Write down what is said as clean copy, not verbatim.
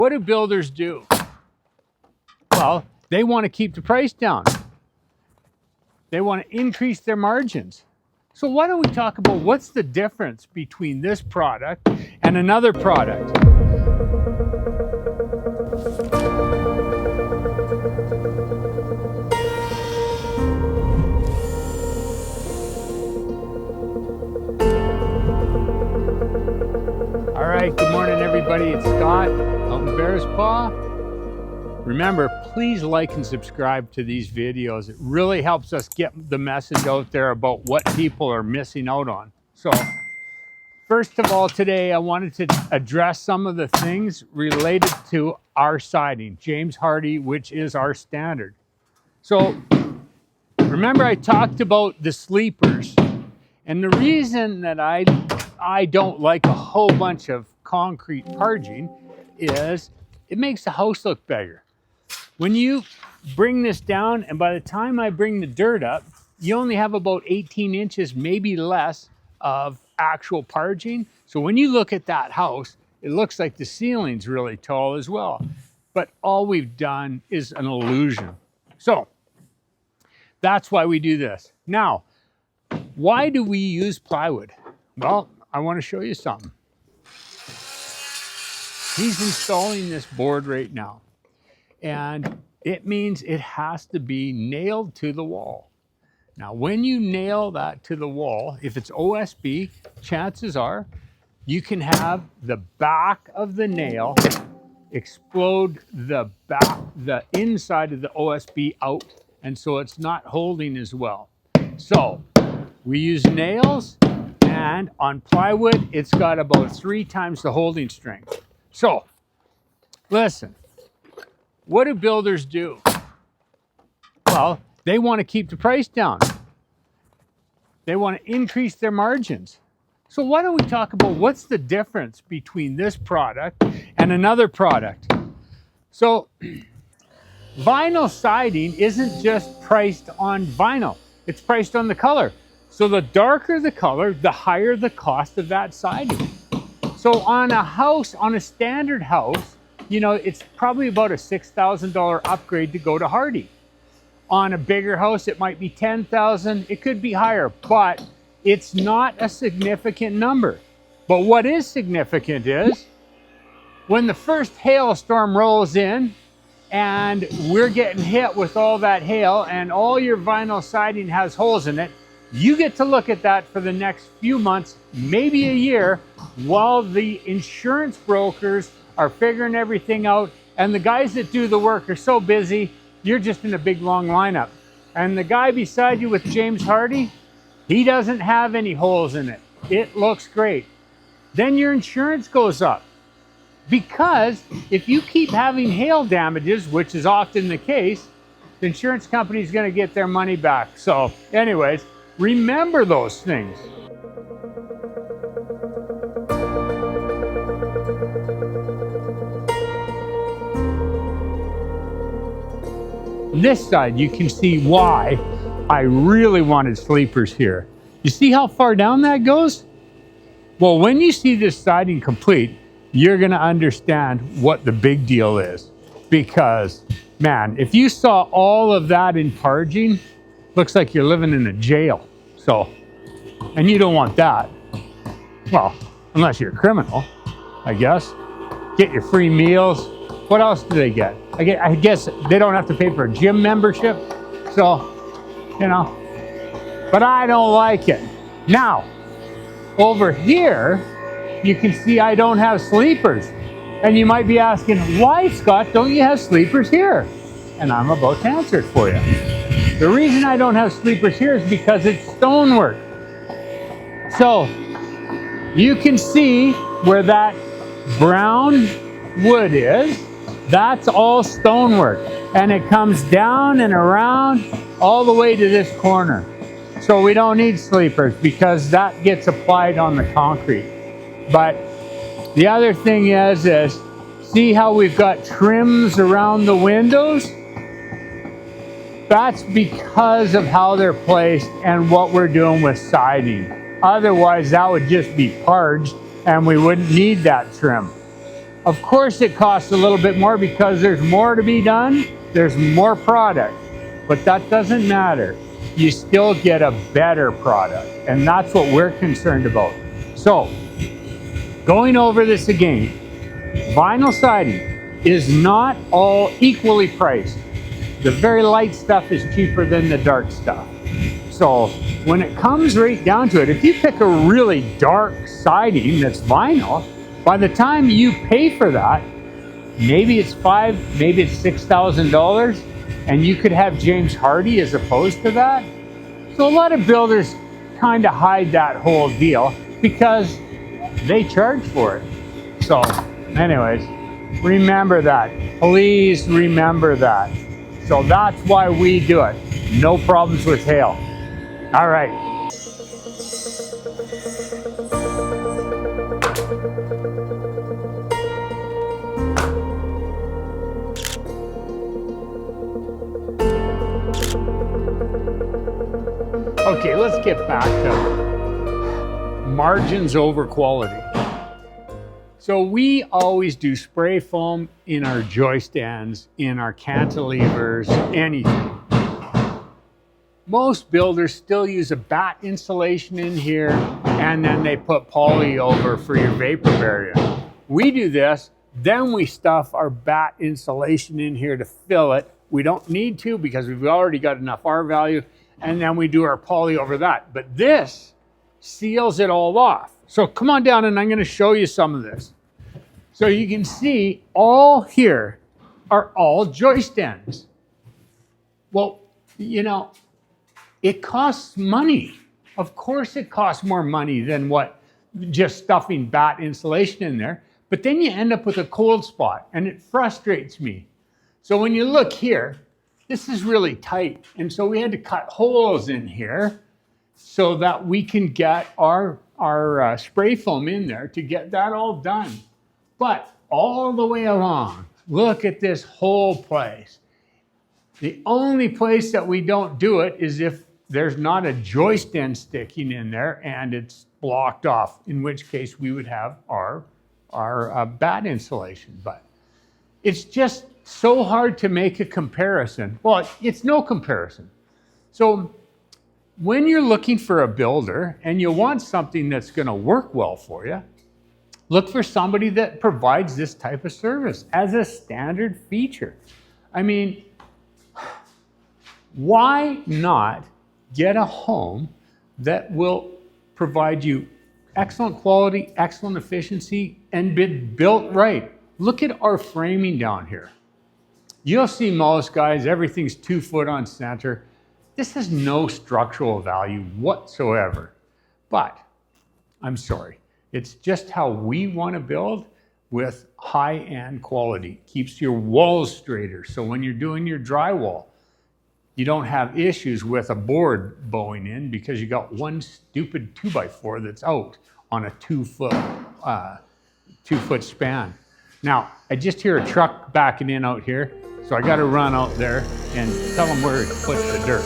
What do builders do? Well, they want to keep the price down. They want to increase their margins. So why don't we talk about what's the difference between this product and another product? All right, good morning everybody. It's Scott out in Bear's Paw. Remember, please like and subscribe to these videos. It really helps us get the message out there about what people are missing out on. So, first of all, today I wanted to address some of the things related to our siding, James Hardie, which is our standard. So, remember I talked about the sleepers, and the reason that I don't like a whole bunch of concrete parging is it makes the house look bigger. When you bring this down, and by the time I bring the dirt up, you only have about 18 inches, maybe less, of actual parging. So when you look at that house, it looks like the ceiling's really tall as well. But all we've done is an illusion. So that's why we do this. Now, why do we use plywood? Well, I want to show you something. He's installing this board right now, and it means it has to be nailed to the wall. Now, when you nail that to the wall, if it's OSB, chances are you can have the back of the nail explode the inside of the OSB out, and so it's not holding as well. So we use nails, and on plywood, it's got about 3 times the holding strength. So, listen, what do builders do? Well, they want to keep the price down. They want to increase their margins. So why don't we talk about what's the difference between this product and another product? So, vinyl siding isn't just priced on vinyl. It's priced on the color. So the darker the color, the higher the cost of that siding. So on a house, on a standard house, you know, it's probably about a $6,000 upgrade to go to Hardie. On a bigger house, it might be $10,000. It could be higher, but it's not a significant number. But what is significant is when the first hailstorm rolls in and we're getting hit with all that hail and all your vinyl siding has holes in it, you get to look at that for the next few months, maybe a year, while the insurance brokers are figuring everything out, and the guys that do the work are so busy, you're just in a big long lineup. And the guy beside you with James Hardie, he doesn't have any holes in it. It looks great. Then your insurance goes up. Because if you keep having hail damages, which is often the case, the insurance company is going to get their money back. So anyways, remember those things. On this side, you can see why I really wanted sleepers here. You see how far down that goes? Well, when you see this siding complete, you're going to understand what the big deal is. Because, man, if you saw all of that in parging, looks like you're living in a jail. So, and you don't want that. Well, unless you're a criminal, I guess. Get your free meals. What else do they get? I guess they don't have to pay for a gym membership. So, you know, but I don't like it. Now, over here, you can see I don't have sleepers. And you might be asking, why, Scott, don't you have sleepers here? And I'm about to answer it for you. The reason I don't have sleepers here is because it's stonework. So you can see where that brown wood is. That's all stonework. And it comes down and around all the way to this corner. So we don't need sleepers because that gets applied on the concrete. But the other thing is see how we've got trims around the windows? That's because of how they're placed and what we're doing with siding. Otherwise, that would just be parged and we wouldn't need that trim. Of course it costs a little bit more because there's more to be done, there's more product, but that doesn't matter. You still get a better product, and that's what we're concerned about. So, going over this again, vinyl siding is not all equally priced. The very light stuff is cheaper than the dark stuff. So when it comes right down to it, if you pick a really dark siding that's vinyl, by the time you pay for that, maybe it's $5,000, maybe it's $6,000, and you could have James Hardy as opposed to that. So a lot of builders kind of hide that whole deal because they charge for it. So anyways, remember that. Please remember that. So that's why we do it. No problems with hail. All right. Okay, let's get back to margins over quality. So we always do spray foam in our joist ends, in our cantilevers, anything. Most builders still use a batt insulation in here, and then they put poly over for your vapor barrier. We do this, then we stuff our batt insulation in here to fill it. We don't need to because we've already got enough R value, and then we do our poly over that. But this seals it all off. So come on down and I'm going to show you some of this. So you can see all here are all joist ends. Well, you know, it costs money. Of course it costs more money than what just stuffing batt insulation in there. But then you end up with a cold spot and it frustrates me. So when you look here, this is really tight. And so we had to cut holes in here so that we can get our spray foam in there to get that all done. But all the way along, look at this whole place. The only place that we don't do it is if there's not a joist end sticking in there and it's blocked off, in which case we would have our batt insulation. But it's just so hard to make a comparison. Well, it's no comparison. So when you're looking for a builder and you want something that's going to work well for you, look for somebody that provides this type of service as a standard feature. I mean, why not get a home that will provide you excellent quality, excellent efficiency, and be built right? Look at our framing down here. You'll see most guys, everything's 2 foot on center. This has no structural value whatsoever. But I'm sorry, it's just how we want to build with high-end quality. Keeps your walls straighter. So when you're doing your drywall, you don't have issues with a board bowing in because you got one stupid 2x4 that's out on a 2 foot span. Now, I just hear a truck backing in out here, so I got to run out there and tell them where to put the dirt.